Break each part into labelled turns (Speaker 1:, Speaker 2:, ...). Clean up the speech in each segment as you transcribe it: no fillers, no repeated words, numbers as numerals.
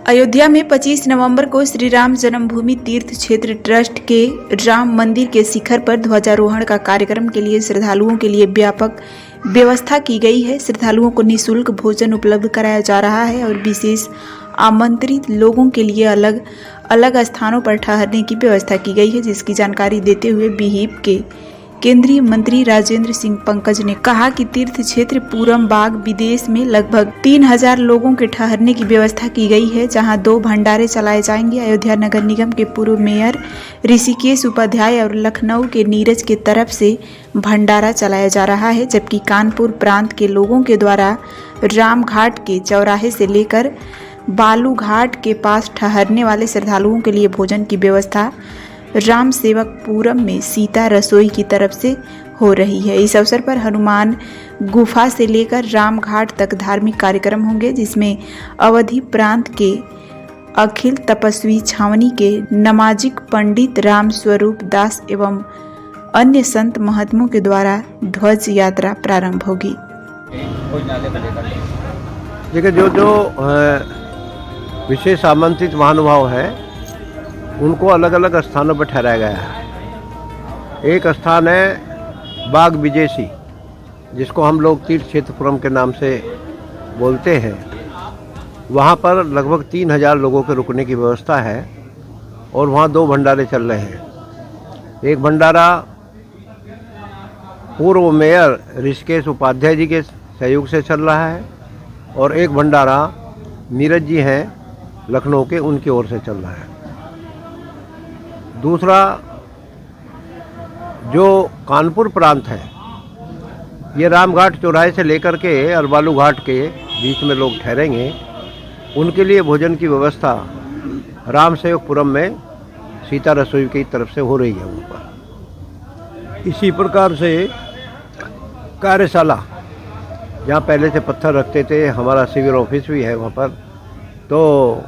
Speaker 1: अयोध्या में 25 नवंबर को श्री राम जन्मभूमि तीर्थ क्षेत्र ट्रस्ट के राम मंदिर के शिखर पर ध्वजारोहण का कार्यक्रम के लिए श्रद्धालुओं के लिए व्यापक व्यवस्था की गई है। श्रद्धालुओं को निःशुल्क भोजन उपलब्ध कराया जा रहा है और विशेष आमंत्रित लोगों के लिए अलग अलग स्थानों पर ठहरने की व्यवस्था की गई है, जिसकी जानकारी देते हुए बीहीप के केंद्रीय मंत्री राजेंद्र सिंह पंकज ने कहा कि तीर्थ क्षेत्र पूरम बाग विदेश में लगभग 3000 लोगों के ठहरने की व्यवस्था की गई है, जहां 2 भंडारे चलाए जाएंगे। अयोध्या नगर निगम के पूर्व मेयर ऋषिकेश उपाध्याय और लखनऊ के नीरज के तरफ से भंडारा चलाया जा रहा है, जबकि कानपुर प्रांत के लोगों के द्वारा रामघाट के चौराहे से लेकर बालू घाट के पास ठहरने वाले श्रद्धालुओं के लिए भोजन की व्यवस्था राम सेवकपुरम में सीता रसोई की तरफ से हो रही है। इस अवसर पर हनुमान गुफा से लेकर रामघाट तक धार्मिक कार्यक्रम होंगे, जिसमें अवधि प्रांत के अखिल तपस्वी छावनी के नमाजिक पंडित राम स्वरूप दास एवं अन्य संत महात्मों के द्वारा ध्वज यात्रा प्रारंभ होगी।
Speaker 2: देखिए, जो विशेष आमंत्रित महानुभाव है उनको अलग अलग स्थानों पर ठहराया गया है। एक स्थान है बाग विजेसी, जिसको हम लोग तीर्थ क्षेत्रपुरम के नाम से बोलते हैं। वहाँ पर लगभग 3000 लोगों के रुकने की व्यवस्था है और वहाँ 2 भंडारे चल रहे हैं। एक भंडारा पूर्व मेयर ऋषिकेश उपाध्याय जी के सहयोग से चल रहा है और एक भंडारा नीरज जी हैं लखनऊ के, उनकी ओर से चल रहा है। दूसरा, जो कानपुर प्रांत है, ये रामघाट चौराहे से लेकर के अलबालू घाट के बीच में लोग ठहरेंगे। उनके लिए भोजन की व्यवस्था राम सेवकपुरम में सीता रसोई की तरफ से हो रही है वहाँ पर। इसी प्रकार से कार्यशाला, जहाँ पहले से पत्थर रखते थे, हमारा सिविल ऑफिस भी है वहाँ पर, तो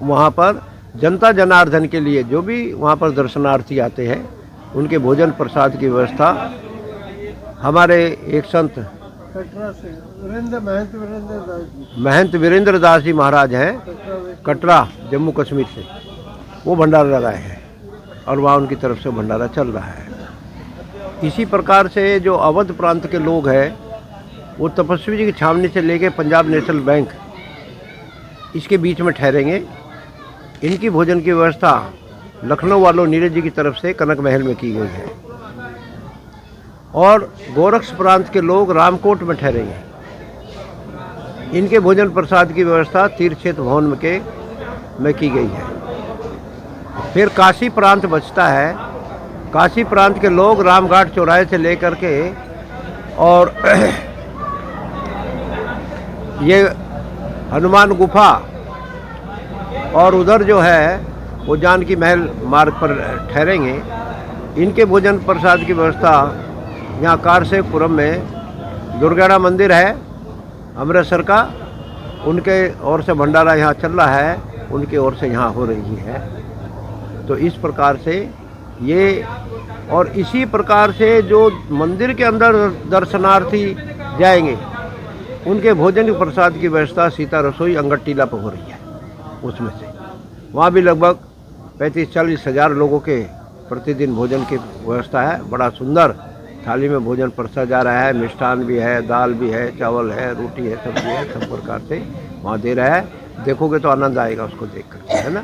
Speaker 2: वहाँ पर जनता जनार्दन के लिए जो भी वहाँ पर दर्शनार्थी आते हैं उनके भोजन प्रसाद की व्यवस्था हमारे एक संत महंत वीरेंद्र दास जी महाराज हैं कटरा जम्मू कश्मीर से, वो भंडारा लगाए हैं और वहाँ उनकी तरफ से भंडारा चल रहा है। इसी प्रकार से जो अवध प्रांत के लोग हैं वो तपस्वी जी की छावनी से लेके पंजाब नेशनल बैंक इसके बीच में ठहरेंगे। इनकी भोजन की व्यवस्था लखनऊ वालों नीरज जी की तरफ से कनक महल में की गई है और गोरक्ष प्रांत के लोग रामकोट में ठहरेंगे। इनके भोजन प्रसाद की व्यवस्था तीर्थ क्षेत्र भवन में की गई है। फिर काशी प्रांत बचता है। काशी प्रांत के लोग रामघाट चौराहे से लेकर के और ये हनुमान गुफा और उधर जो है वो जानकी महल मार्ग पर ठहरेंगे। इनके भोजन प्रसाद की व्यवस्था यहाँ कारसेवकपुरम में दुर्गाड़ा मंदिर है अमृतसर का, उनके ओर से भंडारा यहाँ चल रहा है, उनकी ओर से यहाँ हो रही है। तो इस प्रकार से ये, और इसी प्रकार से जो मंदिर के अंदर दर्शनार्थी जाएंगे उनके भोजन की प्रसाद की व्यवस्था सीता रसोई अंगट टीला पर हो रही है। उसमें से वहाँ भी लगभग 35-40 हज़ार लोगों के प्रतिदिन भोजन की व्यवस्था है। बड़ा सुंदर थाली में भोजन परसा जा रहा है। मिष्ठान भी है, दाल भी है, चावल है, रोटी है, सब्जी है, सब प्रकार से वहाँ दे रहा है। देखोगे तो आनंद आएगा उसको देख कर, है ना।